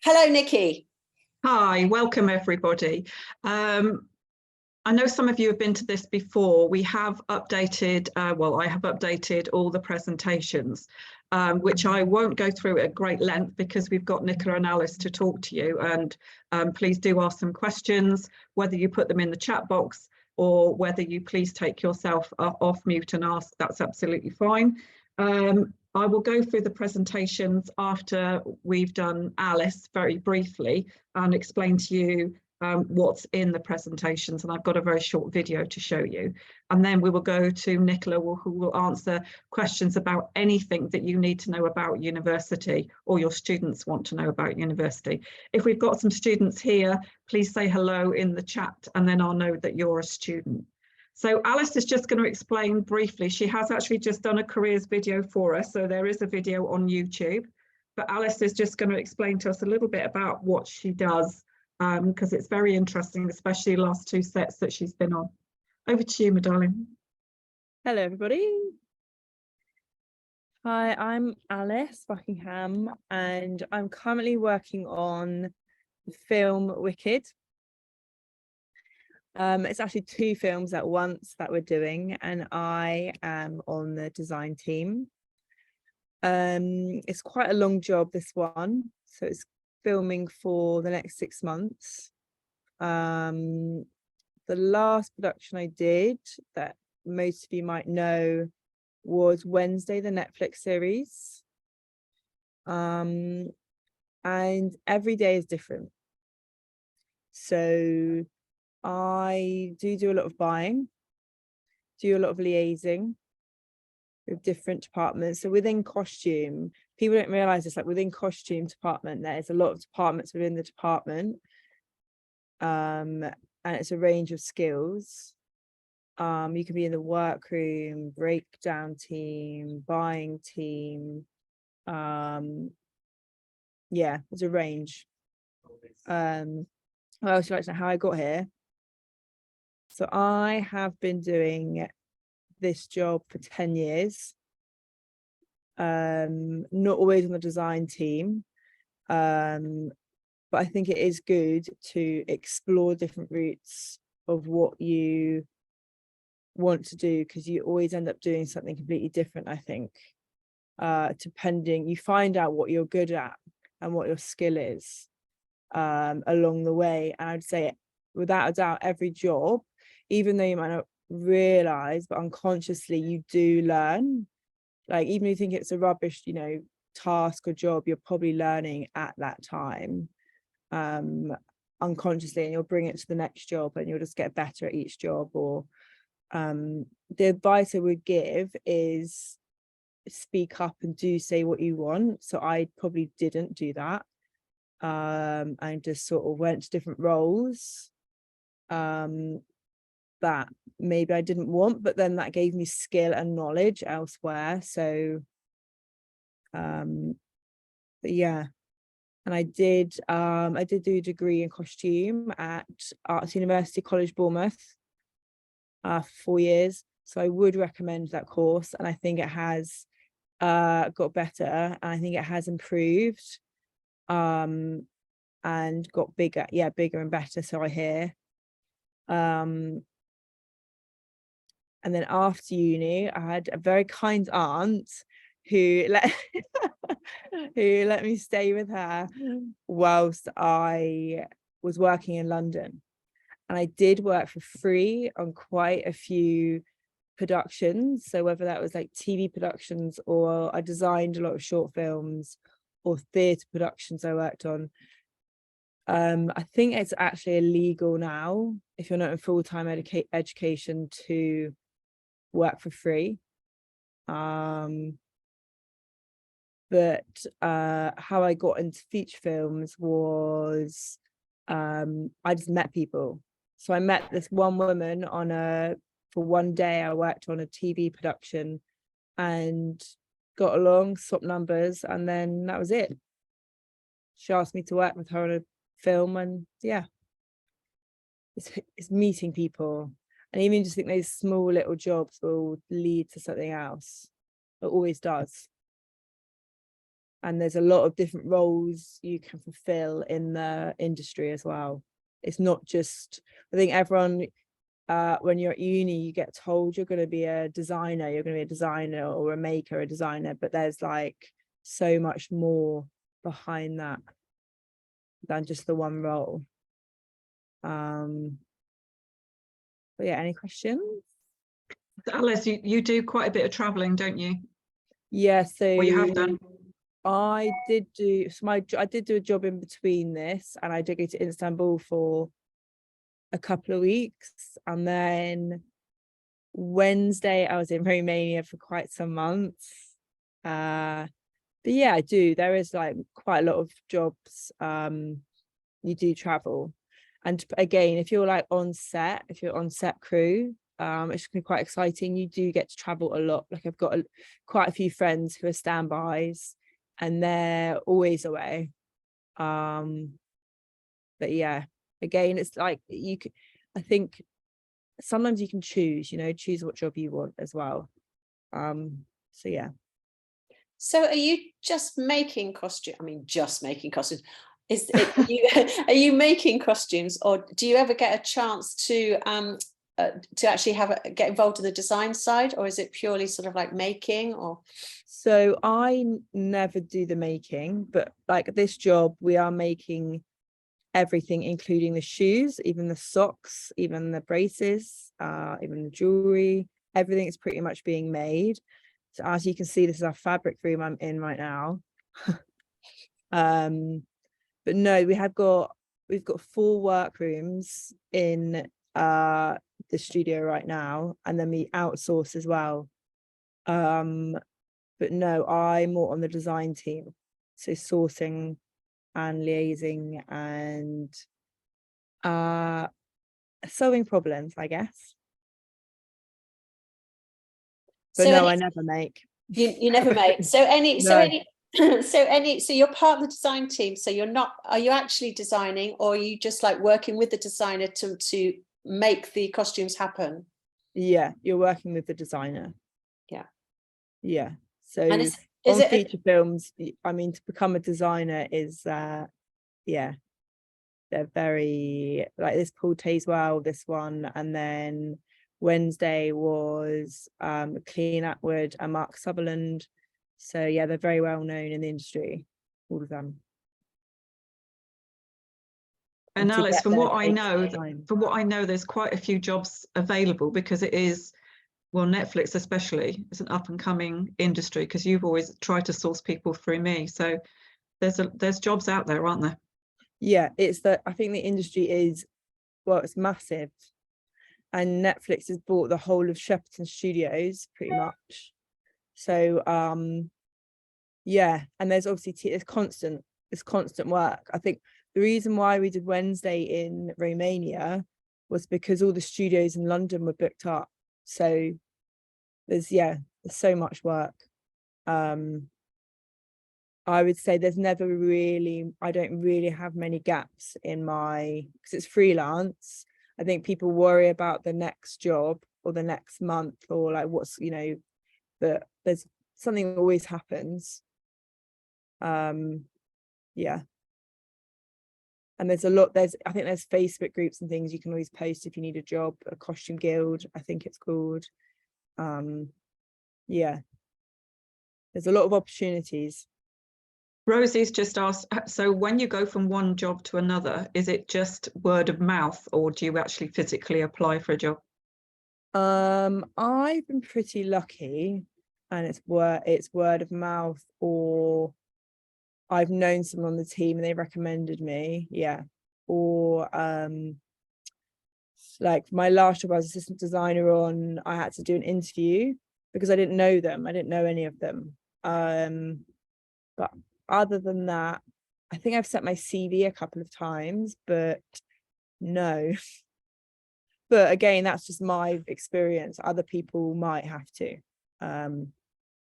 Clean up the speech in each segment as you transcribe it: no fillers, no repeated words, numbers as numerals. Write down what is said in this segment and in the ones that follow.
Hello, Nikki. Hi, welcome everybody. I know some of you have been to this before. We have updated, I have updated all the presentations, which I won't go through at great length because we've got Nicola and Alice to talk to you. And please do ask some questions, whether you put them in the chat box or whether you please take yourself off mute and ask, that's absolutely fine. I will go through the presentations after we've done Alice very briefly and explain to you what's in the presentations, and I've got a very short video to show you. And then we will go to Nicola, who will answer questions about anything that you need to know about university or your students want to know about university. If we've got some students here, please say hello in the chat and then I'll know that you're a student. So Alice is just going to explain briefly. She has actually just done a careers video for us, so there is a video on YouTube. But Alice is just going to explain to us a little bit about what she does, because it's very interesting, especially the last two sets that she's been on. Over to you, my darling. Hello, everybody. Hi, I'm Alice Buckingham, and I'm currently working on the film Wicked. It's actually two films at once that we're doing, and I am on the design team. It's quite a long job, this one, so it's filming for the next 6 months. The last production I did that most of you might know was Wednesday, the Netflix series. And every day is different. So I do a lot of buying, do a lot of liaising with different departments. So within costume, people don't realize this, like within costume department, there's a lot of departments within the department. And it's a range of skills. You can be in the workroom, breakdown team, buying team. Yeah, there's a range. What else would you like to know how I got here? So I have been doing this job for 10 years. Not always on the design team. But I think it is good to explore different routes of what you want to do, because you always end up doing something completely different, I think. Depending, you find out what you're good at and what your skill is along the way. And I'd say, without a doubt, every job, even though you might not realize, but unconsciously you do learn. Like, even if you think it's a rubbish, task or job, you're probably learning at that time unconsciously, and you'll bring it to the next job and you'll just get better at each job. Or the advice I would give is speak up and do say what you want. So I probably didn't do that, and just sort of went to different roles that maybe I didn't want, but then that gave me skill and knowledge elsewhere. So but yeah. And I did do a degree in costume at Arts University College Bournemouth for 4 years. So I would recommend that course, and I think it has got better, and I think it has improved and got bigger and better, so I hear. And then after uni, I had a very kind aunt who let me stay with her whilst I was working in London. And I did work for free on quite a few productions. So whether that was like TV productions, or I designed a lot of short films, or theatre productions I worked on. I think it's actually illegal now, if you're not in full-time education, to work for free. But how I got into feature films was I just met people. So I met this one woman for one day. I worked on a TV production and got along, swapped numbers, and then that was it. She asked me to work with her on a film, and yeah, it's meeting people. And even just think those small little jobs will lead to something else. It always does. And there's a lot of different roles you can fulfill in the industry as well. It's not just, I think everyone, when you're at uni, you get told you're going to be a designer, or a maker, a designer, but there's like so much more behind that than just the one role. But yeah, any questions? Alice, you do quite a bit of traveling, don't you? Yeah, so Well, you have done. I did do a job in between this, and I did go to Istanbul for a couple of weeks, and then Wednesday I was in Romania for quite some months. But yeah, I do. There is like quite a lot of jobs. You do travel, and again, if you're like on set, if you're on set crew, it's gonna be quite exciting. You do get to travel a lot. Like I've got quite a few friends who are standbys, and they're always away. But yeah, again, it's like I think sometimes you can choose what job you want as well. So yeah. So are you just making costumes? I mean, just making costumes. Are you making costumes, or do you ever get a chance to actually get involved in the design side, or is it purely sort of like making? Or so I never do the making, but like this job, we are making everything, including the shoes, even the socks, even the braces, even the jewelry. Everything is pretty much being made. So as you can see, this is our fabric room I'm in right now. But no, we've got 4 workrooms in the studio right now, and then we outsource as well. But no, I'm more on the design team, so sourcing and liaising and solving problems, I guess. But so no, I never make. You never make. So you're part of the design team. So are you actually designing, or are you just like working with the designer to make the costumes happen? Yeah, you're working with the designer. Yeah. So and on feature films, I mean, to become a designer is yeah, they're very like this. Paul Tazewell, this one, and then Wednesday was Clean Atwood and Mark Sutherland. So yeah, they're very well known in the industry, all of them. And Alice, from what I know, there's quite a few jobs available, because it is, well, Netflix especially is an up and coming industry, because you've always tried to source people through me. So there's jobs out there, aren't there? Yeah, I think the industry is, well, it's massive, and Netflix has bought the whole of Shepperton Studios pretty much. So yeah, and there's obviously it's constant work. I think the reason why we did Wednesday in Romania was because all the studios in London were booked up. So there's so much work. I would say I don't really have many gaps in because it's freelance. I think people worry about the next job or the next month, or like what's, but there's something that always happens. Yeah. And I think there's Facebook groups and things you can always post if you need a job, a costume guild, I think it's called. Yeah. There's a lot of opportunities. Rosie's just asked, so when you go from one job to another, is it just word of mouth, or do you actually physically apply for a job? I've been pretty lucky, and it's word of mouth, or I've known someone on the team and they recommended me. Yeah. Or like my last job, I was assistant designer on, I had to do an interview because I didn't know them. I didn't know any of them. But other than that, I think I've sent my CV a couple of times, but no. But again, that's just my experience. Other people might have to.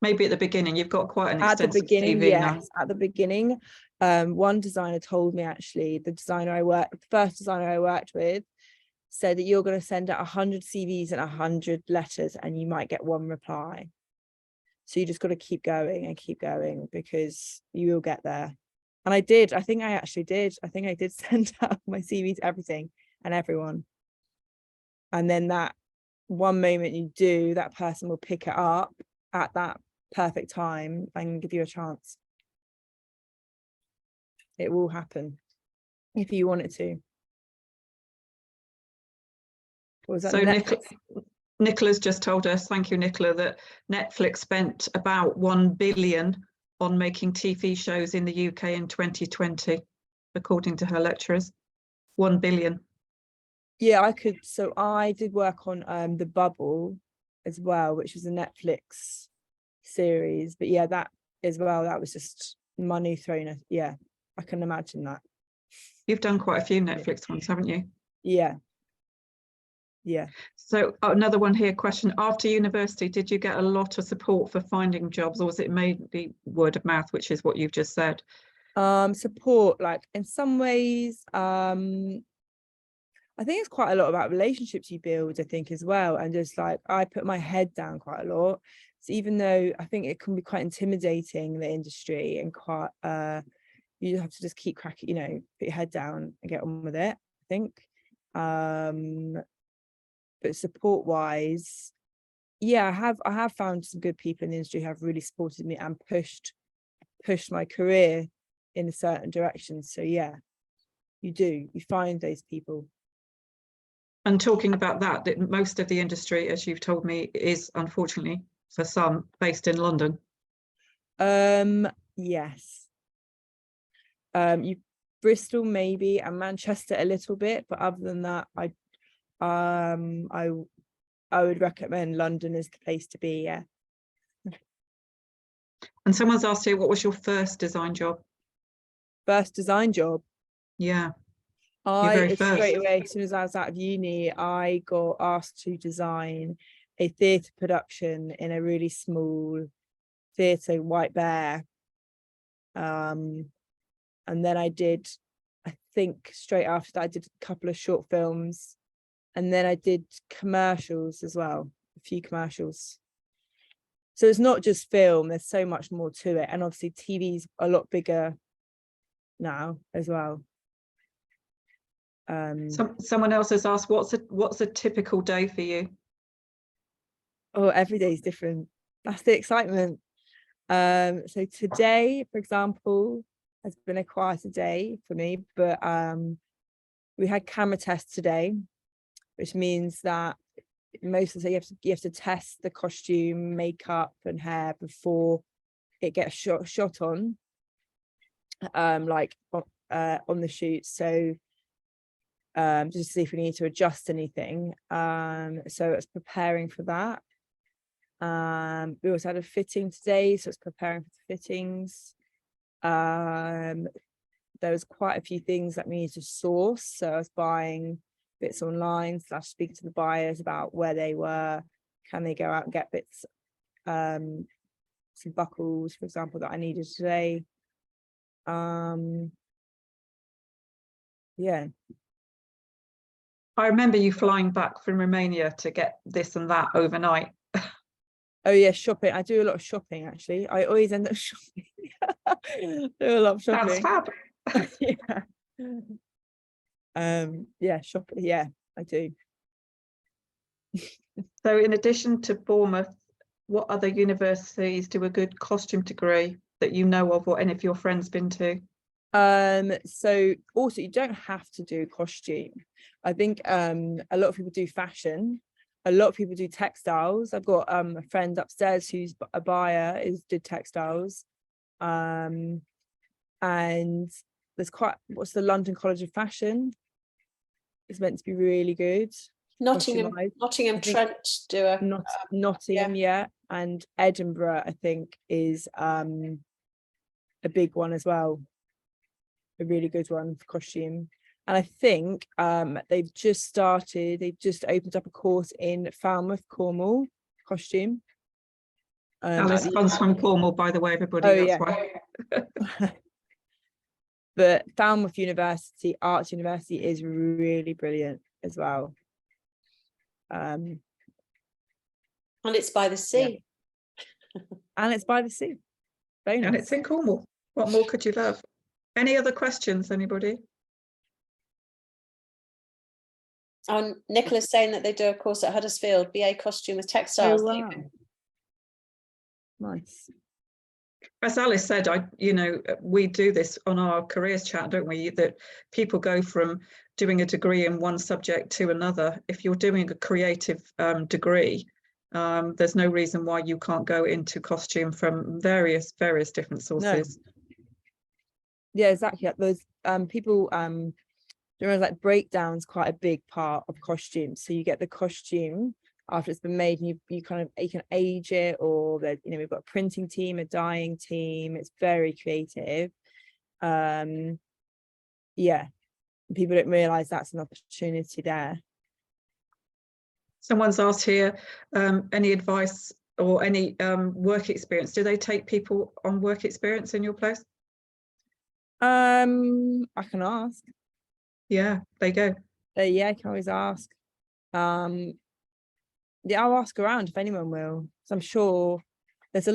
Maybe at the beginning. You've got quite an extensive CV yes, now. at the beginning. One designer told me, actually, the first designer I worked with said that you're going to send out 100 CVs and 100 letters and you might get one reply. So you just got to keep going and keep going, because you will get there. And I did. I think I actually did. I think I did send out my CV to everything and everyone. And then that one moment you do, that person will pick it up at that perfect time and give you a chance. It will happen if you want it to. What was that? So Nicola's just told us, thank you, Nicola, that Netflix spent about 1 billion on making TV shows in the UK in 2020, according to her lecturers. 1 billion. Yeah, so I did work on The Bubble as well, which was a Netflix series. But yeah, that as well, that was just money thrown at, yeah, I can imagine that. You've done quite a few Netflix ones, haven't you? Yeah. Yeah. So another one here, question, after university, did you get a lot of support for finding jobs, or was it mainly word of mouth, which is what you've just said? Support, like in some ways, I think it's quite a lot about relationships you build, I think, as well. And just like, I put my head down quite a lot. So even though I think it can be quite intimidating, the industry, and quite, you have to just keep cracking, you know, put your head down and get on with it, I think. But support wise, yeah, I have found some good people in the industry who have really supported me and pushed my career in a certain direction. So yeah, you find those people. And talking about that, most of the industry, as you've told me, is unfortunately for some based in London. Yes. Bristol maybe, and Manchester a little bit, but other than that, I would recommend London as the place to be. Yeah. And someone's asked you, what was your first design job? First design job? Yeah. Straight away, as soon as I was out of uni, I got asked to design a theatre production in a really small theatre, White Bear. And then I think straight after that, I did a couple of short films, and then I did commercials as well, a few commercials. So it's not just film, there's so much more to it. And obviously TV's a lot bigger now as well. Someone else has asked, what's a typical day for you? Oh, every day is different. That's the excitement. So today, for example, has been a quieter day for me, but we had camera tests today, which means that most of the day you have to test the costume, makeup and hair before it gets shot on, like on the shoot. So just to see if we need to adjust anything. So it's preparing for that. We also had a fitting today, so it's preparing for the fittings. There was quite a few things that we needed to source, so I was buying bits online / speaking to the buyers about where they were, can they go out and get bits, some buckles, for example, that I needed today. Yeah. I remember you flying back from Romania to get this and that overnight. Oh yeah, shopping. I do a lot of shopping, actually. I always end up shopping. Do a lot of shopping. That's fab. Yeah. Yeah, shopping. Yeah, I do. So in addition to Bournemouth, what other universities do a good costume degree that you know of, or any of your friends been to? So also, you don't have to do costume. I think a lot of people do fashion. A lot of people do textiles. I've got a friend upstairs who's a buyer, did textiles. And there's what's the London College of Fashion? It's meant to be really good. Nottingham Trent do a Nottingham, yeah. And Edinburgh, I think, is a big one as well. A really good one for costume. And I think they've just opened up a course in Falmouth, Cornwall, costume. Alice comes from Cornwall, by the way, everybody. Oh, that's yeah. why. But Falmouth University, Arts University, is really brilliant as well. And it's by the sea. And it's by the sea. Bonus. And it's in Cornwall. What more could you love? Any other questions, anybody? Oh, Nicola's saying that they do a course at Huddersfield, BA costume with textiles. Oh, wow. Nice. As Alice said, we do this on our careers chat, don't we? That people go from doing a degree in one subject to another. If you're doing a creative degree, there's no reason why you can't go into costume from various different sources. No. Yeah, exactly. Those people like breakdown's quite a big part of costumes. So you get the costume after it's been made, and you can age it, or we've got a printing team, a dyeing team. It's very creative. Yeah, people don't realize that's an opportunity there. Someone's asked here, any advice or any work experience? Do they take people on work experience in your place? I can ask. Yeah, there you go. Yeah, I can always ask. Yeah, I'll ask around if anyone will. So I'm sure I've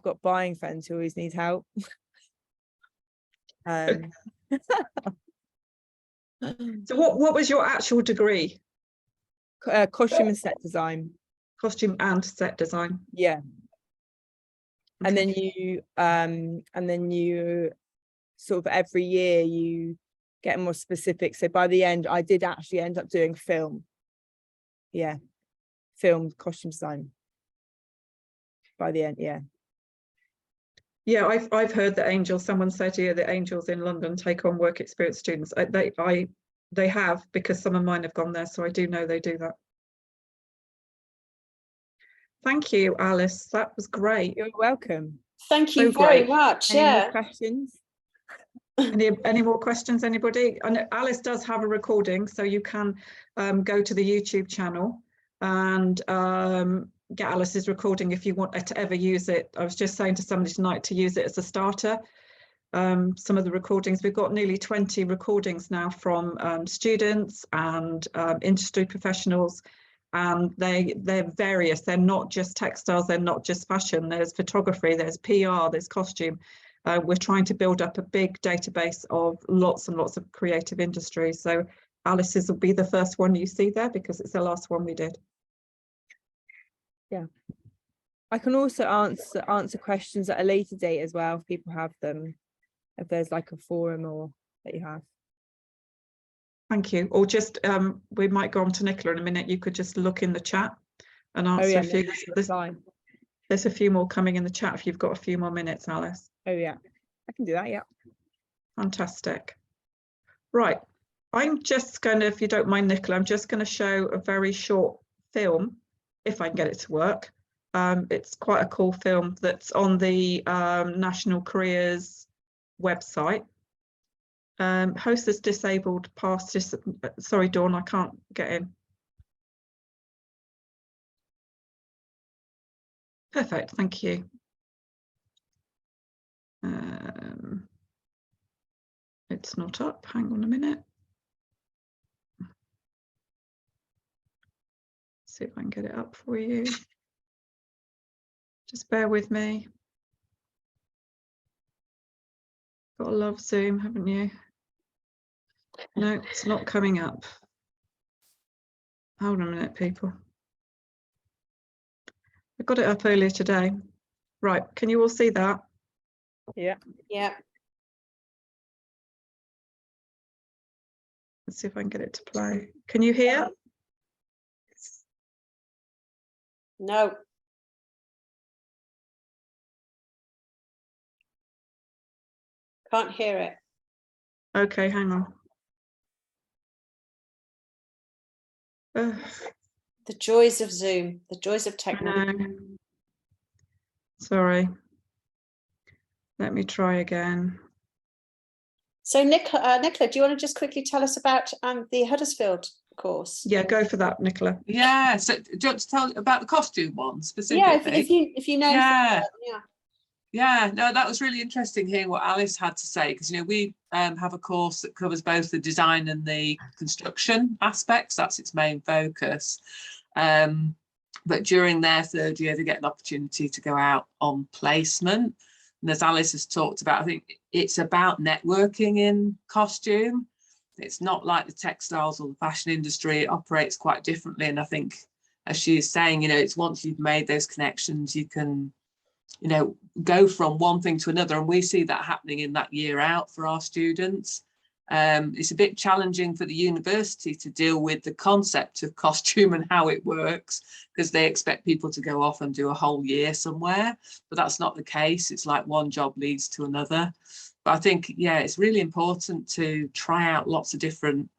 got buying friends who always need help. So what was your actual degree? Costume and set design. Costume and set design. Yeah. Okay. And then you sort of every year you get more specific. So by the end, I did actually end up doing film. Yeah. Film costume design. By the end, yeah. Yeah, I've heard that Angels, someone said here that Angels in London take on work experience students. They have, because some of mine have gone there, so I do know they do that. Thank you, Alice. That was great. You're welcome. Thank you very great. much. Any Yeah. more questions? Any more questions, anybody? And Alice does have a recording, so you can go to the YouTube channel and get Alice's recording if you want to ever use it. I was just saying to somebody tonight to use it as a starter. Some of the recordings, we've got nearly 20 recordings now from students and industry professionals, and they're various. They're not just textiles, they're not just fashion, there's photography, there's PR, there's costume. We're trying to build up a big database of lots and lots of creative industries. So Alice's will be the first one you see there because it's the last one we did. Yeah. I can also answer questions at a later date as well if people have them, if there's like a forum or that you have. Thank you. Or just we might go on to Nicola in a minute. You could just look in the chat and answer a few. There's a few more coming in the chat if you've got a few more minutes, Alice. Oh yeah, I can do that. Yeah. Fantastic. Right. I'm just going to, if you don't mind, Nicola, I'm just going to show a very short film, if I can get it to work. It's quite a cool film that's on the National Careers website. Host is disabled past this. Sorry, Dawn, I can't get in. Perfect, thank you. It's not up, hang on a minute. See if I can get it up for you. Just bear with me. Got to love Zoom, haven't you? No, it's not coming up. Hold on a minute, people. I got it up earlier today. Right, can you all see that? Yeah. Yeah. Let's see if I can get it to play. Can you hear? No. Can't hear it. Okay, hang on. The joys of Zoom, the joys of technology. Sorry. Let me try again. So Nicola, do you want to just quickly tell us about the Huddersfield course? Yeah, go for that, Nicola. Yeah, so do you want to tell about the costume one specifically? Yeah, if you know. Yeah. Yeah, no, that was really interesting hearing what Alice had to say, because, you know, we have a course that covers both the design and the construction aspects. That's its main focus. But during their third year, they get an opportunity to go out on placement. And as Alice has talked about, I think it's about networking in costume. It's not like the textiles or the fashion industry. It operates quite differently. And I think, as she is saying, you know, it's once you've made those connections, you can, you know, go from one thing to another. And we see that happening in that year out for our students. It's a bit challenging for the university to deal with the concept of costume and how it works, because they expect people to go off and do a whole year somewhere, but that's not the case. It's like one job leads to another. But I think, yeah, it's really important to try out lots of different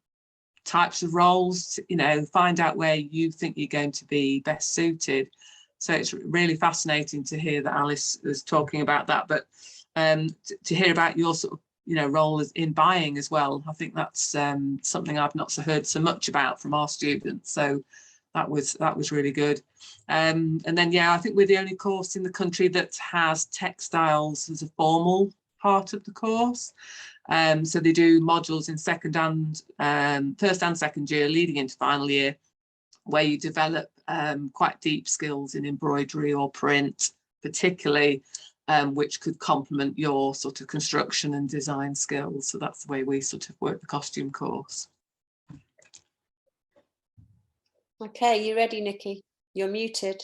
types of roles, to, you know, find out where you think you're going to be best suited. So it's really fascinating to hear that Alice was talking about that, but to hear about your sort of, you know, role in buying as well. I think that's something I've not heard so much about from our students. So that was really good. And then, yeah, I think we're the only course in the country that has textiles as a formal part of the course. So they do modules in first and second year, leading into final year, where you develop quite deep skills in embroidery or print, particularly, which could complement your sort of construction and design skills. So that's the way we sort of work the costume course. Okay, you ready, Nikki? You're muted.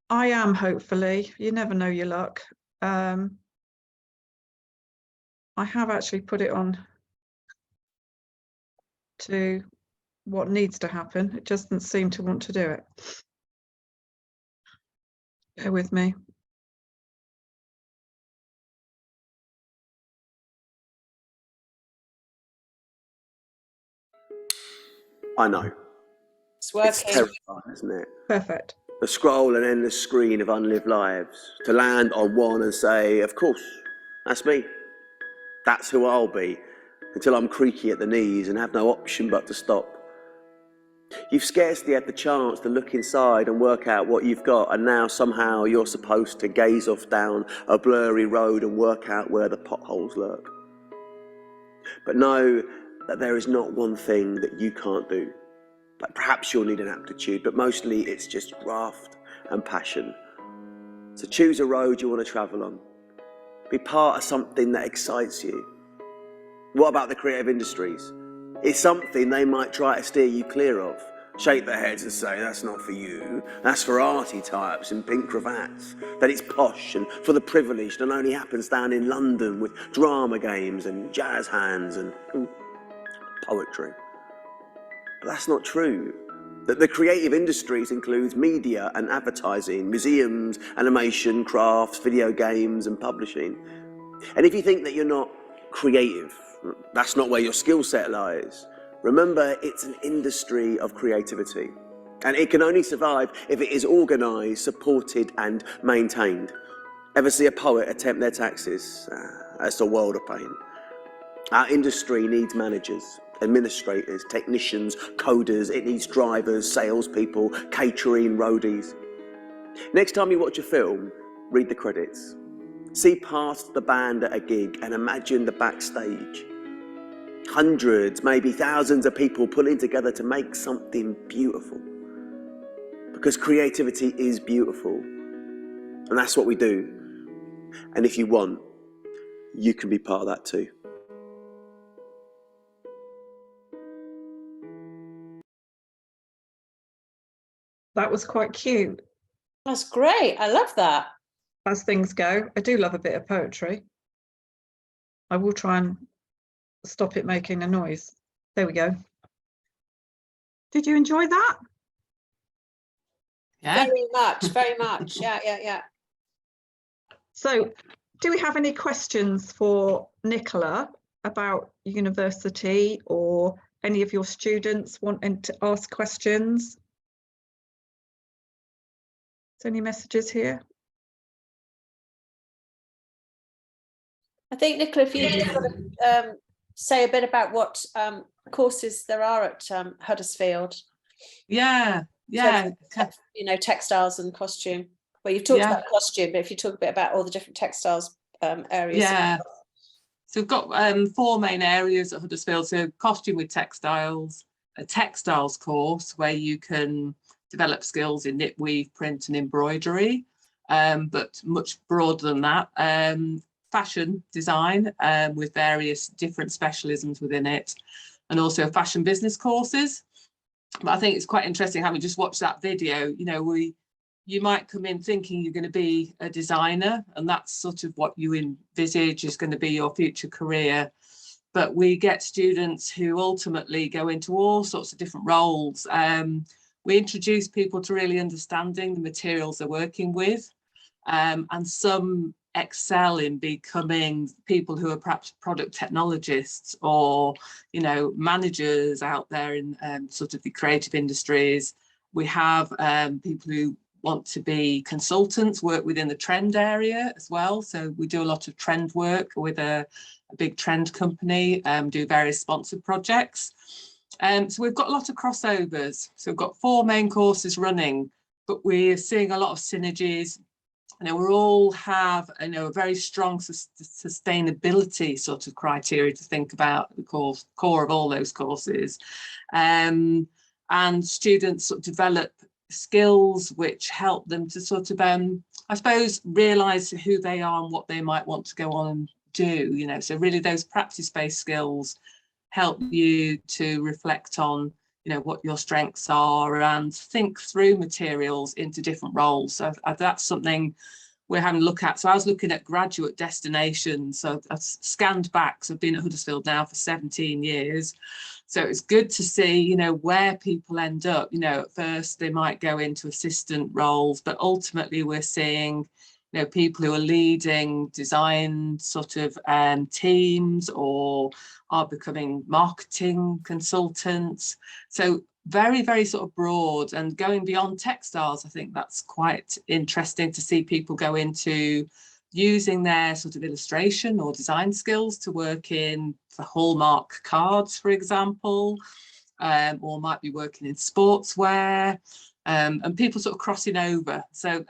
I am, hopefully. You never know your luck. I have actually put it on to what needs to happen. It doesn't seem to want to do it. Bear with me. I know. It's working. It's terrifying, isn't it? Perfect. The scroll and endless screen of unlived lives. To land on one and say, of course, that's me. That's who I'll be, until I'm creaky at the knees and have no option but to stop. You've scarcely had the chance to look inside and work out what you've got, and now somehow you're supposed to gaze off down a blurry road and work out where the potholes lurk. But know that there is not one thing that you can't do. Like perhaps you'll need an aptitude, but mostly it's just graft and passion. So choose a road you want to travel on. Be part of something that excites you. What about the creative industries? It's something they might try to steer you clear of. Shake their heads and say, that's not for you. That's for arty types in pink cravats. That it's posh and for the privileged and only happens down in London with drama games and jazz hands and poetry. But that's not true. That the creative industries includes media and advertising, museums, animation, crafts, video games and publishing. And if you think that you're not creative, that's not where your skill set lies. Remember, it's an industry of creativity, and it can only survive if it is organised, supported and maintained. Ever see a poet attempt their taxes? That's a world of pain. Our industry needs managers, administrators, technicians, coders. It needs drivers, salespeople, catering, roadies. Next time you watch a film, read the credits. See past the band at a gig and imagine the backstage. Hundreds, maybe thousands of people pulling together to make something beautiful. Because creativity is beautiful. And that's what we do. And if you want, you can be part of that too. That was quite cute. That's great. I love that. As things go, I do love a bit of poetry. I will try and stop it making a noise. There we go. Did you enjoy that? Yeah. Very much, very much. Yeah. So, do we have any questions for Nicola about university, or any of your students wanting to ask questions? Is there any messages here? I think, Nicola, if you just sort of say a bit about what courses there are at Huddersfield. Yeah. So, you know, textiles and costume. Well, you've talked Yeah. about costume, but if you talk a bit about all the different textiles areas. Yeah. So we've got 4 main areas at Huddersfield. So costume with textiles, a textiles course where you can develop skills in knit, weave, print and embroidery, but much broader than that. Fashion design with various different specialisms within it, and also fashion business courses. But I think it's quite interesting, having just watched that video, you know, you might come in thinking you're going to be a designer, and that's sort of what you envisage is going to be your future career. But we get students who ultimately go into all sorts of different roles. We introduce people to really understanding the materials they're working with, and some excel in becoming people who are perhaps product technologists, or, you know, managers out there in sort of the creative industries. We have people who want to be consultants, work within the trend area as well. So we do a lot of trend work with a big trend company, do various sponsored projects. So we've got a lot of crossovers. So we've got 4 main courses running, but we're seeing a lot of synergies. You know, we all have, you know, a very strong sustainability sort of criteria to think about, the core of all those courses. And students sort of develop skills which help them to sort of, I suppose, realise who they are and what they might want to go on and do, you know. So really those practice-based skills help you to reflect on, you know, what your strengths are and think through materials into different roles. So that's something we're having a look at. So I was looking at graduate destinations. So I've scanned back. So I've been at Huddersfield now for 17 years. So it's good to see, you know, where people end up. You know, at first they might go into assistant roles, but ultimately we're seeing, you know, people who are leading design sort of teams, or are becoming marketing consultants. So very, very sort of broad, and going beyond textiles. I think that's quite interesting to see people go into using their sort of illustration or design skills to work in for Hallmark cards, for example, or might be working in sportswear. And people sort of crossing over. So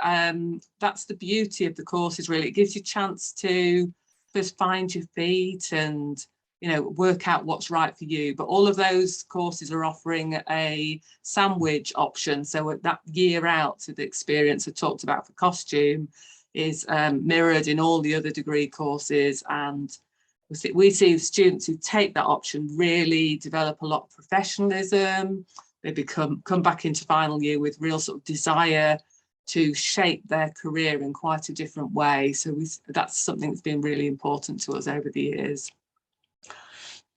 that's the beauty of the courses, really. It gives you a chance to first find your feet and, you know, work out what's right for you. But all of those courses are offering a sandwich option. So that year out to the experience I talked about for costume is mirrored in all the other degree courses. And we see students who take that option really develop a lot of professionalism. They come back into final year with real sort of desire to shape their career in quite a different way. So that's something that's been really important to us over the years.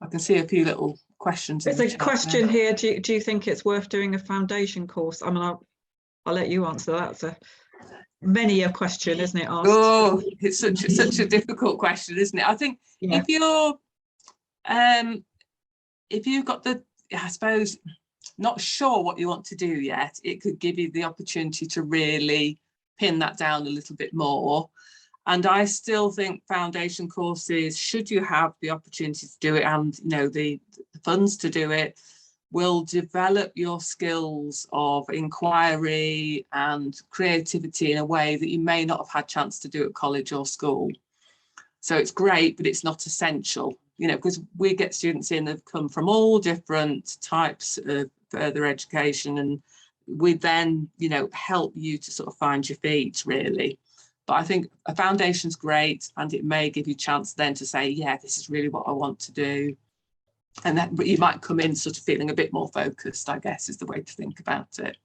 I can see a few little questions. There's a question here. Do you think it's worth doing a foundation course? I mean, I'll let you answer that. It's many a question, isn't it? Asked? Oh, it's such a difficult question, isn't it? I think if you've got the, I suppose, not sure what you want to do yet, it could give you the opportunity to really pin that down a little bit more. And I still think foundation courses, should you have the opportunity to do it and, you know, the funds to do it, will develop your skills of inquiry and creativity in a way that you may not have had a chance to do at college or school. So it's great, but it's not essential, you know, because we get students in that have come from all different types of further education, and we then, you know, help you to sort of find your feet, really. But I think a foundation's great, and it may give you a chance then to say, yeah, this is really what I want to do. And that you might come in sort of feeling a bit more focused, I guess, is the way to think about it.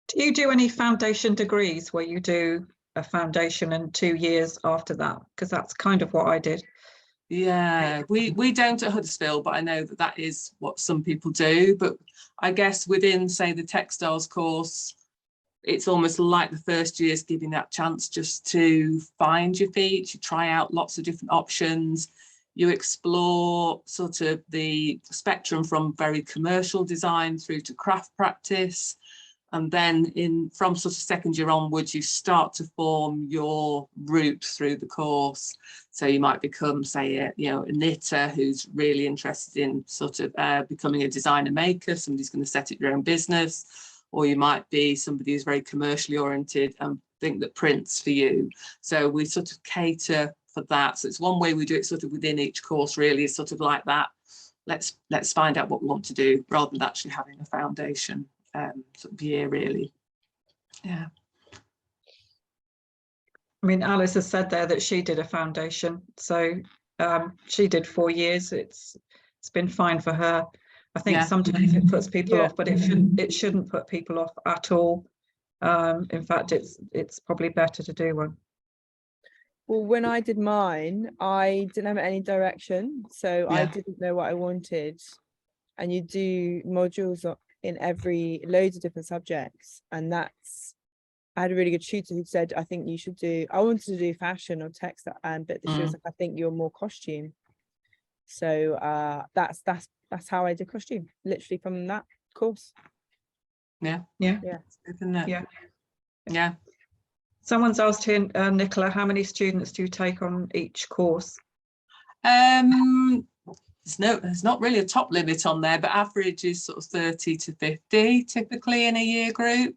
Do you do any foundation degrees where you do a foundation and 2 years after that? Because that's kind of what I did. Yeah, we don't at Huddersfield, but I know that that is what some people do. But I guess within, say, the textiles course, it's almost like the first year is giving that chance just to find your feet. You try out lots of different options. You explore sort of the spectrum from very commercial design through to craft practice. And then from sort of second year onwards, you start to form your route through the course. So you might become, say, a knitter who's really interested in sort of becoming a designer maker, somebody who's going to set up your own business, or you might be somebody who's very commercially oriented and think that print's for you. So we sort of cater for that. So it's one way we do it sort of within each course, really, is sort of like that. Let's find out what we want to do rather than actually having a foundation sort of year, really. Yeah. I mean, Alice has said there that she did a foundation, so she did 4 years. It's been fine for her. I think sometimes it puts people off, but it shouldn't put people off at all. In fact, it's probably better to do one. Well, when I did mine, I didn't have any direction, so I didn't know what I wanted. And you do modules in loads of different subjects, and I had a really good tutor who said, I think you should do, I wanted to do fashion or textile, but she was like, I think you're more costume. So that's how I did costume, literally from that course. Yeah. Someone's asked here, Nicola, how many students do you take on each course? There's not really a top limit on there, but average is sort of 30 to 50 typically in a year group.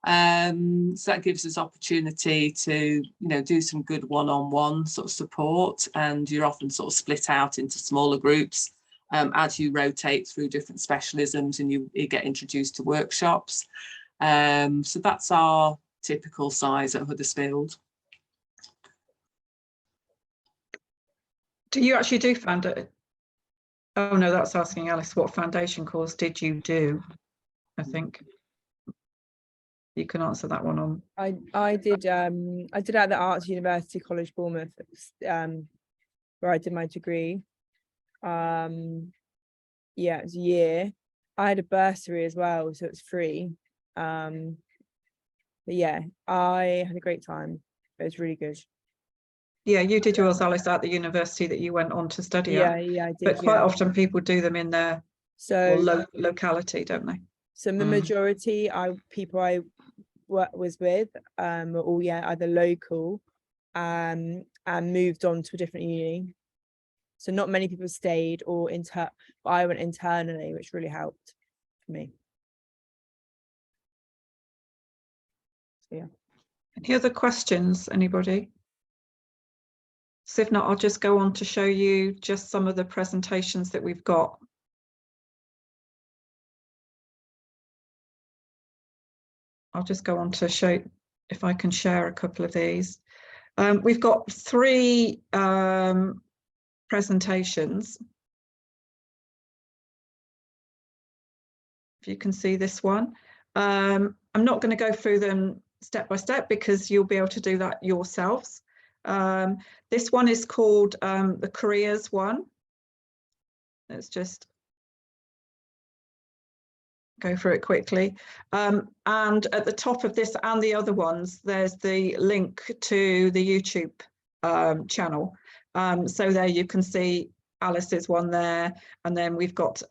So that gives us opportunity to, do some good one-on-one sort of support, and you're often sort of split out into smaller groups as you rotate through different specialisms, and you get introduced to workshops. So that's our typical size at Huddersfield. Do you actually do foundation? Oh no, that's asking Alice, what foundation course did you do? I think you can answer that one on. I did at the Arts University College Bournemouth, where I did my degree. It was a year. I had a bursary as well, so it's free. But yeah, I had a great time. It was really good. Yeah, you did yours, Alice, at the university that you went on to study at. Yeah, I did. But quite often people do them in their locality, don't they? So the majority people I was with were all either local and moved on to a different uni. So not many people stayed or but I went internally, which really helped for me. So yeah. Any other questions, anybody? So if not, I'll just go on to show you just some of the presentations that we've got. I'll just go on to show if I can share a couple of these. We've got 3 presentations. If you can see this one. I'm not going to go through them step by step because you'll be able to do that yourselves. This one is called the careers one. Let's just go through it quickly. And at the top of this and the other ones, there's the link to the YouTube channel. So there you can see Alice's one there, and then we've got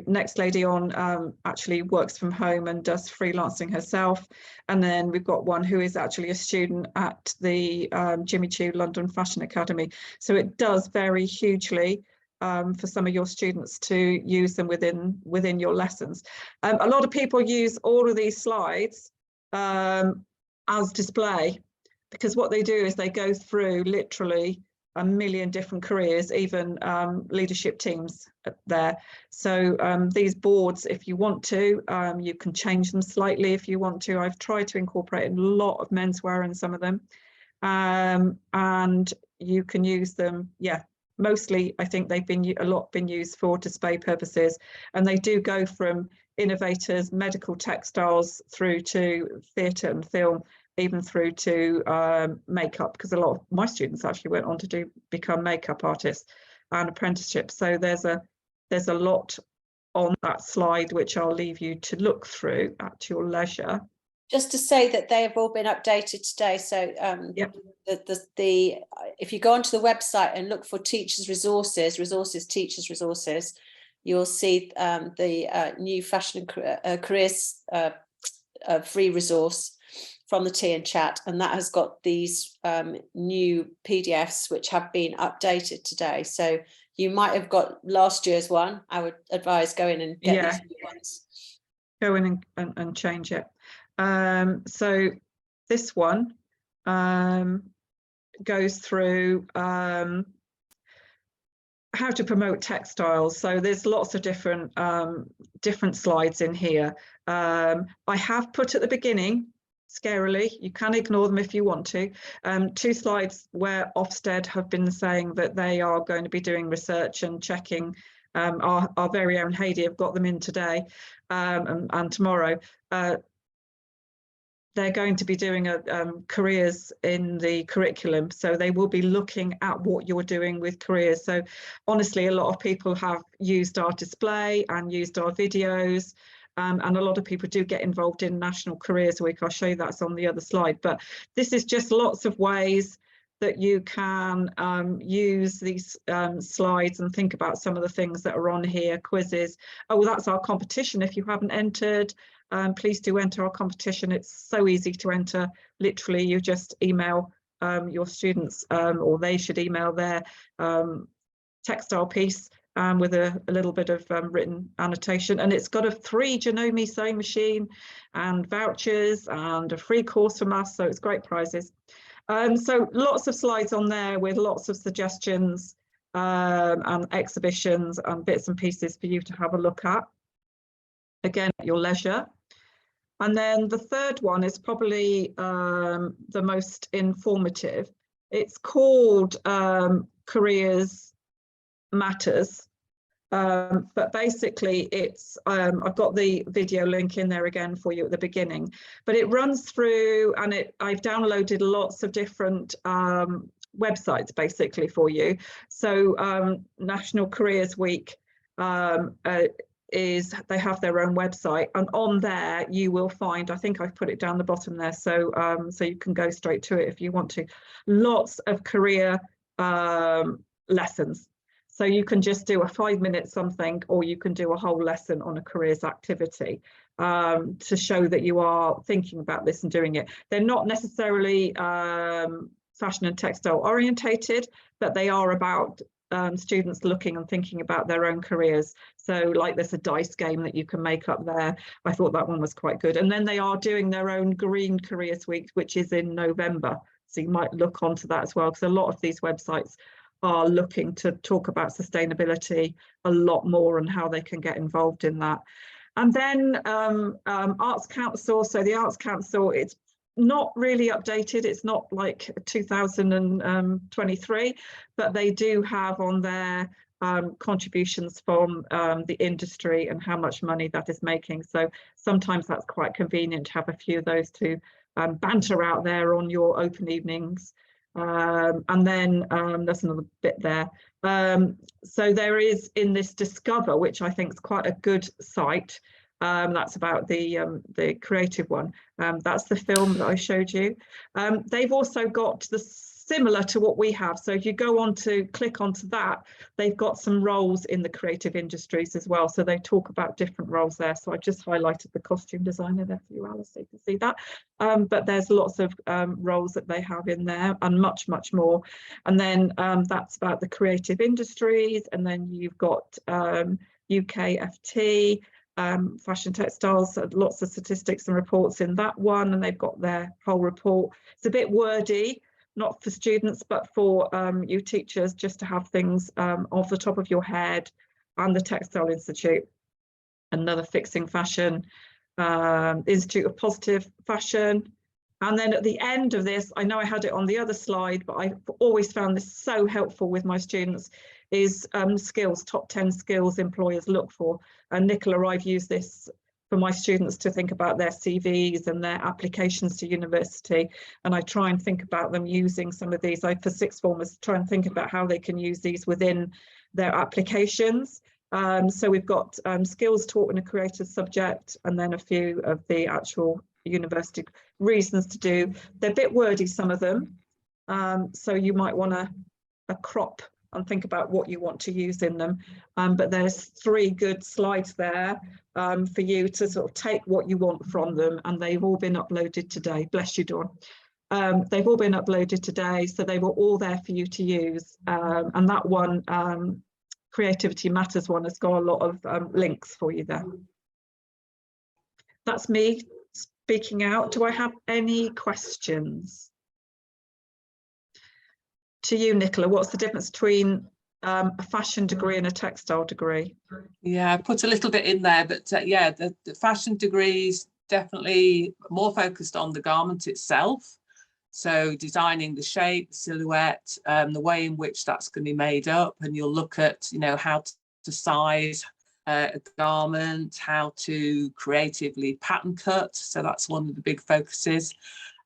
next lady on actually works from home and does freelancing herself, and then we've got one who is actually a student at the Jimmy Choo London Fashion Academy. So it does vary hugely for some of your students to use them within your lessons. A lot of people use all of these slides as display, because what they do is they go through literally a million different careers, even leadership teams there. So these boards, if you want to, you can change them slightly if you want to. I've tried to incorporate a lot of menswear in some of them, and you can use them. Yeah, mostly I think they've been used for display purposes, and they do go from innovators, medical textiles, through to theatre and film, even through to makeup, because a lot of my students actually went on to become makeup artists and apprenticeships. So there's a lot on that slide which I'll leave you to look through at your leisure. Just to say that they have all been updated today. So if you go onto the website and look for teachers teachers resources, you'll see the new fashion and careers free resource from the tea and chat, and that has got these new PDFs which have been updated today. So you might have got last year's one. I would advise going and get these new ones. Go in and change it. So this one goes through how to promote textiles. So there's lots of different slides in here. I have put at the beginning, scarily, you can ignore them if you want to, 2 slides where Ofsted have been saying that they are going to be doing research and checking. Our very own Heidi have got them in today and tomorrow. They're going to be doing careers in the curriculum, so they will be looking at what you're doing with careers. So honestly, a lot of people have used our display and used our videos, and a lot of people do get involved in National Careers Week. I'll show you that's on the other slide, but this is just lots of ways that you can use these slides and think about some of the things that are on here. Quizzes. Oh, well, that's our competition. If you haven't entered, please do enter our competition. It's so easy to enter. Literally, you just email your students, or they should email their textile piece with a little bit of written annotation. And it's got a free Janome sewing machine and vouchers and a free course from us. So it's great prizes. So lots of slides on there with lots of suggestions and exhibitions and bits and pieces for you to have a look at, again, at your leisure. And then the third one is probably the most informative. It's called Careers Matters. But basically it's, I've got the video link in there again for you at the beginning, but it runs through, and I've downloaded lots of different websites basically for you. So National Careers Week they have their own website, and on there you will find, I think I've put it down the bottom there, so so you can go straight to it if you want to, lots of career lessons. So you can just do a 5-minute something, or you can do a whole lesson on a careers activity to show that you are thinking about this and doing it. They're not necessarily fashion and textile orientated, but they are about students looking and thinking about their own careers. So like there's a dice game that you can make up there. I thought that one was quite good. And then they are doing their own Green Careers Week, which is in November. So you might look onto that as well, because a lot of these websites are looking to talk about sustainability a lot more and how they can get involved in that. And then Arts Council. So the Arts Council, it's not really updated. It's not like 2023, but they do have on there contributions from the industry and how much money that is making. So sometimes that's quite convenient to have a few of those to banter out there on your open evenings. And then there's another bit there. So there is in this Discover, which I think is quite a good site. That's about the creative one. That's the film that I showed you. They've also got the similar to what we have. So if you go on to click onto that, they've got some roles in the creative industries as well. So they talk about different roles there. So I just highlighted the costume designer there for you, Alice, so you can see that. But there's lots of roles that they have in there, and much, much more. And then that's about the creative industries. And then you've got UKFT, fashion textiles, lots of statistics and reports in that one, and they've got their whole report. It's a bit wordy, not for students, but for you teachers, just to have things off the top of your head. And the Textile Institute, another Fixing Fashion, Institute of Positive Fashion. And then at the end of this, I know I had it on the other slide, but I've always found this so helpful with my students, is skills, top 10 skills employers look for. And Nicola, I've used this for my students to think about their CVs and their applications to university. And I try and think about them using some of these. For sixth formers, try and think about how they can use these within their applications. So we've got skills taught in a creative subject, and then a few of the actual university reasons to do. They're a bit wordy, some of them. So you might want to crop and think about what you want to use in them. But there's 3 good slides there for you to sort of take what you want from them, and they've all been uploaded today. Bless you, Dawn. They've all been uploaded today, so they were all there for you to use. And that one, Creativity Matters one, has got a lot of links for you there. That's me speaking out. Do I have any questions? To you, Nicola, what's the difference between a fashion degree and a textile degree. Yeah, I put a little bit in there, but yeah, the fashion degrees definitely more focused on the garment itself. So designing the shape, the silhouette, the way in which that's going to be made up, and you'll look at, you know, how to size a garment, how to creatively pattern cut. So that's one of the big focuses,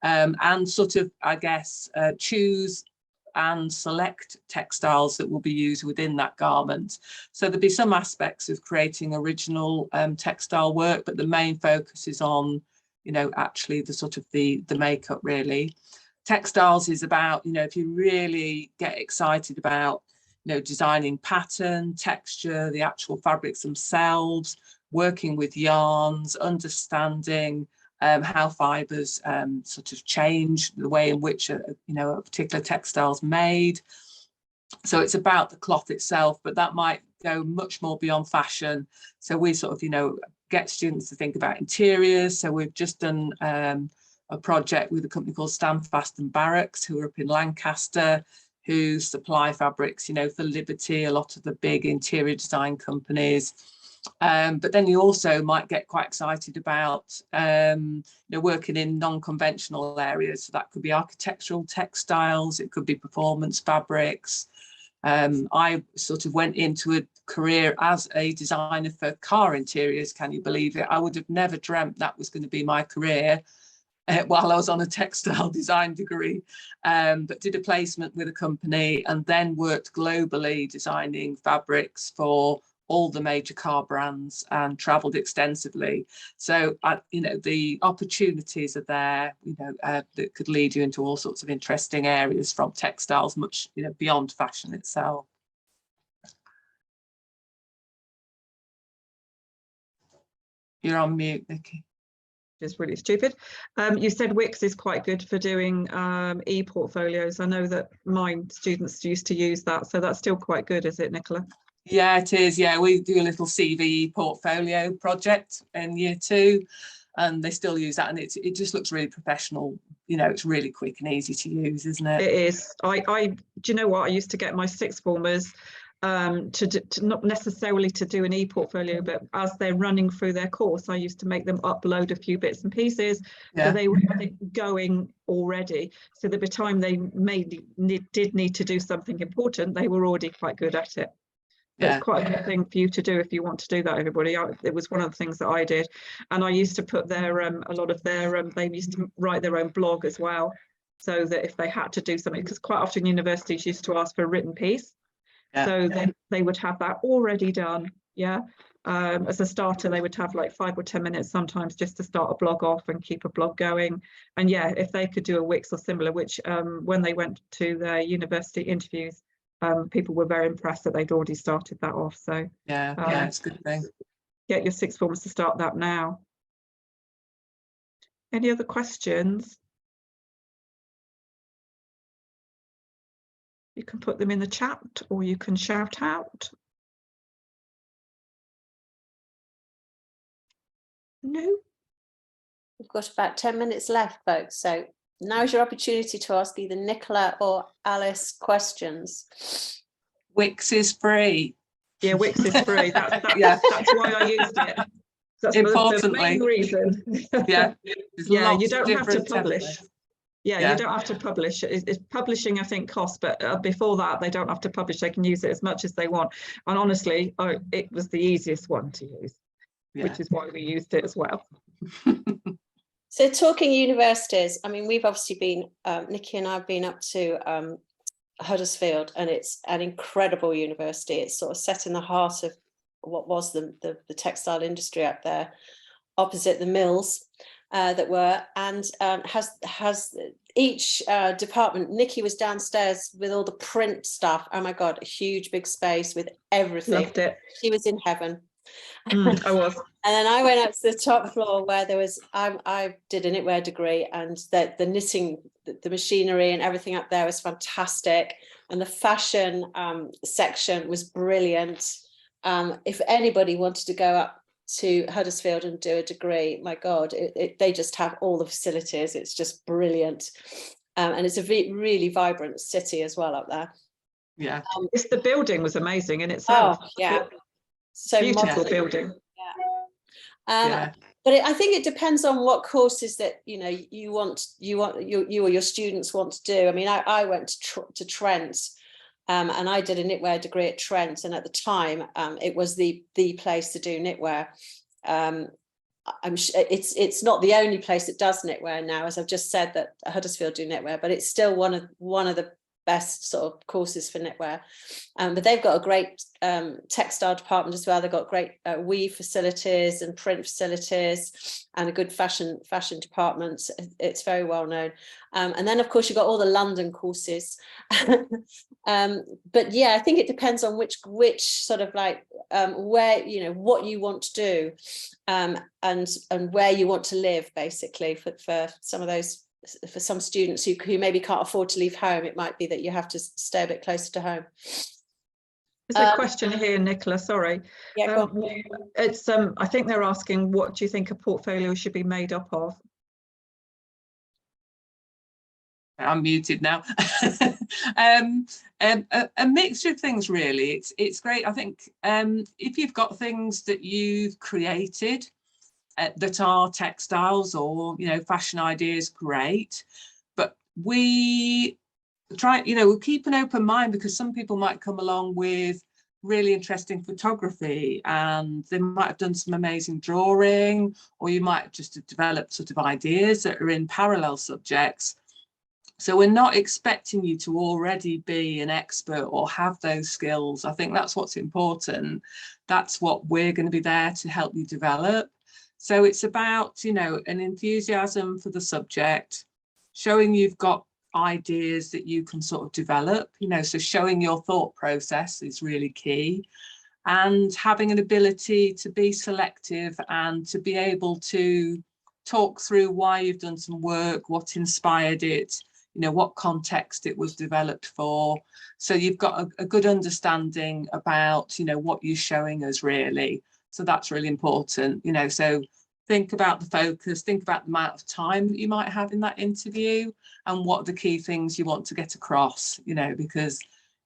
and sort of, I guess, choose and select textiles that will be used within that garment. So there'll be some aspects of creating original textile work, but the main focus is on, you know, actually the sort of the makeup really. Textiles is about, you know, if you really get excited about, you know, designing pattern, texture, the actual fabrics themselves, working with yarns, understanding how fibres sort of change the way in which you know, a particular textile is made. So it's about the cloth itself, but that might go much more beyond fashion. So we sort of, you know, get students to think about interiors. So we've just done a project with a company called Standfast and Barracks, who are up in Lancaster, who supply fabrics, you know, for Liberty, a lot of the big interior design companies. But then you also might get quite excited about, you know, working in non-conventional areas. So that could be architectural textiles, it could be performance fabrics. I sort of went into a career as a designer for car interiors, can you believe it? I would have never dreamt that was going to be my career while I was on a textile design degree, but did a placement with a company and then worked globally designing fabrics for all the major car brands and travelled extensively. So, you know, the opportunities are there, you know, that could lead you into all sorts of interesting areas, from textiles much, you know, beyond fashion itself. You're on mute, Nikki. Is really stupid. You said Wix is quite good for doing e-portfolios. I know that my students used to use that, so that's still quite good, is it, Nicola? Yeah, it is. Yeah, we do a little CV portfolio project in year 2, and they still use that, and it just looks really professional. You know, it's really quick and easy to use, isn't it? It is. Do you know what? I used to get my sixth formers to not necessarily to do an e-portfolio, but as they're running through their course, I used to make them upload a few bits and pieces, so they were going already, so that by the time they did need to do something important, they were already quite good at it. But it's quite a good thing for you to do if you want to do that, everybody. It was one of the things that I did, and I used to put their a lot of their they used to write their own blog as well, so that if they had to do something, because quite often universities used to ask for a written piece. So they would have that already done. As a starter, they would have like 5 or 10 minutes sometimes just to start a blog off and keep a blog going. And if they could do a Wix or similar, which when they went to their university interviews, people were very impressed that they'd already started that off. So it's a good thing. Get your sixth formers to start that now. Any other questions? You can put them in the chat or you can shout out. No. We've got about 10 minutes left, folks. So now's your opportunity to ask either Nicola or Alice questions. Wix is free. Yeah, Wix is free. That's why I used it. That's the main reason. You don't have to publish. You don't have to publish. It's publishing, I think, costs, but before that, they don't have to publish. They can use it as much as they want. And honestly, it was the easiest one to use, which is why we used it as well. So talking universities, I mean, we've obviously been, Nikki and I have been up to Huddersfield, and it's an incredible university. It's sort of set in the heart of what was the textile industry up there, opposite the mills. That were, and has each department. Nikki was downstairs with all the print stuff. Oh my God, a huge big space with everything. Loved it. She was in heaven. I was. And then I went up to the top floor where there was, I did a knitwear degree, and the knitting, the machinery and everything up there was fantastic. And the fashion section was brilliant. If anybody wanted to go up to Huddersfield and do a degree, my God, they just have all the facilities. It's just brilliant. And it's a really vibrant city as well up there. Yeah. It's the building was amazing in itself. Oh yeah, so Beautiful modern. building. Yeah. But I think it depends on what courses that you or your students want to do. I mean, I went to Trent, and I did a knitwear degree at Trent, and at the time, it was the place to do knitwear. I'm sure it's not the only place that does knitwear now, as I've just said that Huddersfield do knitwear, but it's still one of the best sort of courses for knitwear. But they've got a great textile department as well. They've got great weave facilities and print facilities and a good fashion department. It's very well known. And then of course you've got all the London courses. But yeah, I think it depends on which sort of like where, what you want to do, and where you want to live, basically, for some of those. For some students who maybe can't afford to leave home, it might be that you have to stay a bit closer to home. There's a question here, Nicola, sorry. Yeah, go on. It's I think they're asking, what do you think a portfolio should be made up of? I'm muted now. A mixture of things, really. It's great. I think if you've got things that you've created that are textiles or fashion ideas, great, but we try, we'll keep an open mind, because some people might come along with really interesting photography and they might have done some amazing drawing, or you might just have developed sort of ideas that are in parallel subjects. So we're not expecting you to already be an expert or have those skills. I think that's what's important. That's what we're going to be there to help you develop. So it's about, an enthusiasm for the subject, showing you've got ideas that you can sort of develop, so showing your thought process is really key, and having an ability to be selective and to be able to talk through why you've done some work, what inspired it, what context it was developed for. So you've got a good understanding about, what you're showing us, really. So that's really important, so think about the focus, think about the amount of time that you might have in that interview and what are the key things you want to get across, because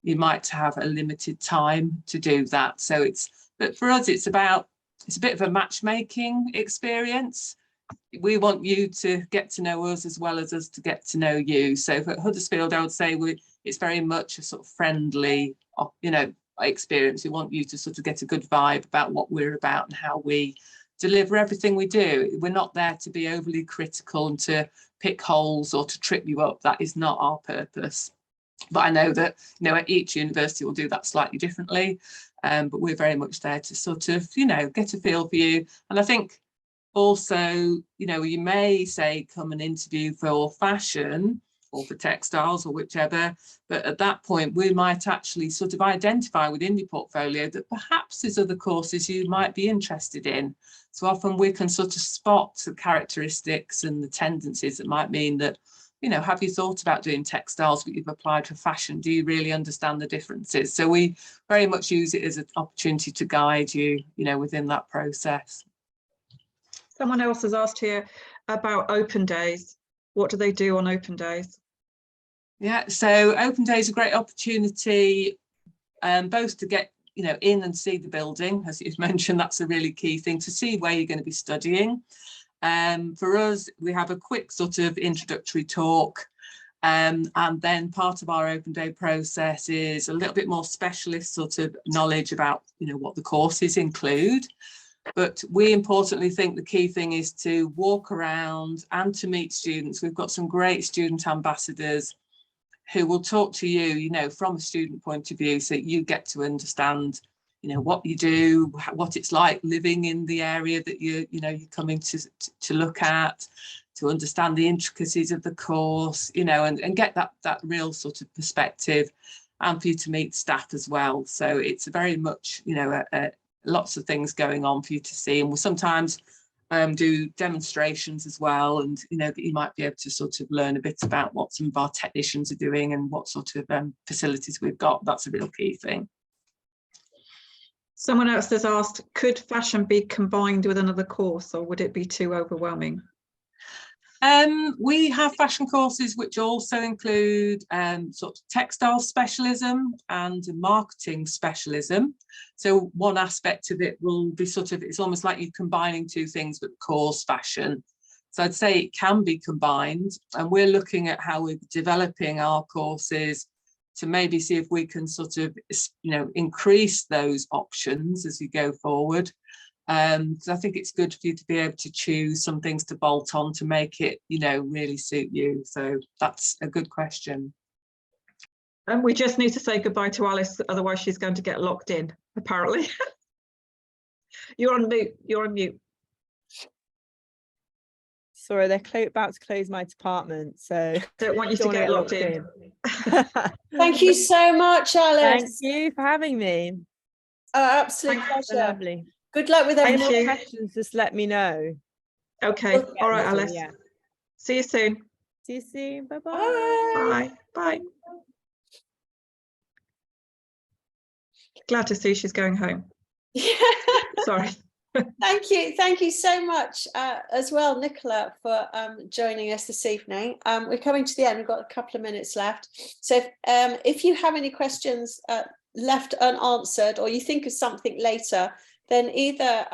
you might have a limited time to do that. So but for us, it's a bit of a matchmaking experience. We want you to get to know us as well as us to get to know you. So for Huddersfield, I would say it's very much a sort of friendly, experience. We want you to sort of get a good vibe about what we're about and how we deliver everything we do. We're not there to be overly critical and to pick holes or to trip you up. That is not our purpose. But I know that, at each university will do that slightly differently. But we're very much there to sort of, get a feel for you. And I think also, you may say come and interview for fashion or for textiles or whichever, but at that point we might actually sort of identify within your portfolio that perhaps there's other courses you might be interested in. So often we can sort of spot the characteristics and the tendencies that might mean that, have you thought about doing textiles but you've applied for fashion? Do you really understand the differences? So we very much use it as an opportunity to guide you, within that process. Someone else has asked here about open days. What do they do on open days? Yeah, so open days is a great opportunity, both to get in and see the building, as you've mentioned. That's a really key thing, to see where you're going to be studying. For us, we have a quick sort of introductory talk, and then part of our open day process is a little bit more specialist sort of knowledge about what the courses include. But we importantly think the key thing is to walk around and to meet students. We've got some great student ambassadors who will talk to you, from a student point of view, so you get to understand, what you do, what it's like living in the area that you're coming to look at, to understand the intricacies of the course, and get that real sort of perspective, and for you to meet staff as well. So it's very much, lots of things going on for you to see, and we'll sometimes do demonstrations as well, and that you might be able to sort of learn a bit about what some of our technicians are doing and what sort of facilities we've got. That's a real key thing. Someone else has asked, could fashion be combined with another course, or would it be too overwhelming? We have fashion courses which also include sort of textile specialism and marketing specialism. So one aspect of it will be sort of, it's almost like you're combining two things, but course fashion. So I'd say it can be combined, and we're looking at how we're developing our courses to maybe see if we can sort of, you know, increase those options as we go forward. Because I think it's good for you to be able to choose some things to bolt on to make it, you know, really suit you. So that's a good question. And we just need to say goodbye to Alice, otherwise she's going to get locked in, apparently. You're on mute. You're on mute. Sorry, they're about to close my department, so Don't want you to get locked in. Thank you so much, Alice. Thank you for having me. Absolute Thanks, pleasure. lovely. Good luck with Any everything. more questions, just let me know. Okay. All right, Alice. Yeah. See you soon. See you soon. Bye-bye. Bye. Bye. Bye. Glad to see she's going home. Sorry. Thank you so much as well, Nicola, for joining us this evening. We're coming to the end. We've got a couple of minutes left. So if you have any questions left unanswered, or you think of something later, then either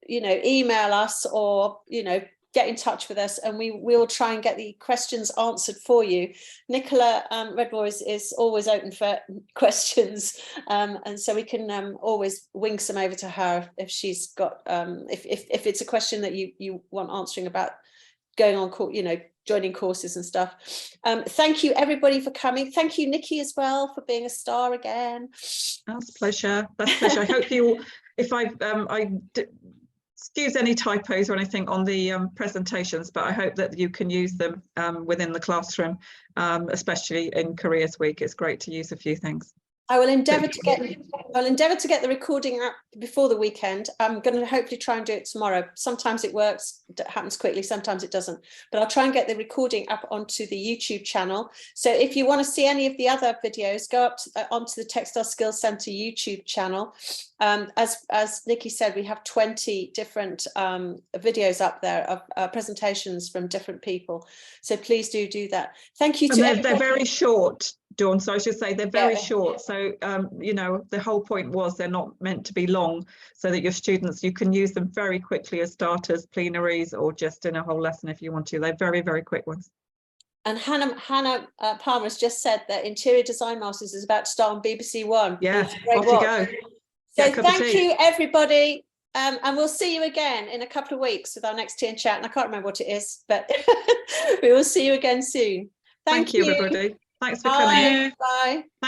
you know, email us, or you know, get in touch with us, and we will try and get the questions answered for you. Nicola Redmore is always open for questions, and so we can always wing some over to her if she's got if it's a question that you want answering about going on, you know, joining courses and stuff. Thank you everybody for coming. Thank you, Nikki, as well, for being a star again. That's a pleasure. That's a pleasure. I hope you all, if excuse any typos or anything on the presentations, but I hope that you can use them within the classroom, especially in Careers Week. It's great to use a few things. I will endeavour to get the recording up before the weekend. I'm going to hopefully try and do it tomorrow. Sometimes it works, it happens quickly, sometimes it doesn't. But I'll try and get the recording up onto the YouTube channel. So if you want to see any of the other videos, go up onto the Textile Skills Centre YouTube channel. As Nikki said, we have 20 different videos up there of presentations from different people. So please do that. Thank you to everybody. They're very short, Dawn, so I should say they're very short. So, you know, the whole point was they're not meant to be long, so that your students, you can use them very quickly as starters, plenaries, or just in a whole lesson if you want to. They're very, very quick ones. And Hannah Palmer has just said that Interior Design Masters is about to start on BBC One. Yeah, off you go. So thank you, everybody. And we'll see you again in a couple of weeks with our next Tea and Chat. And I can't remember what it is, but we will see you again soon. Thank you, everybody. Thanks for coming. coming. Bye. Thank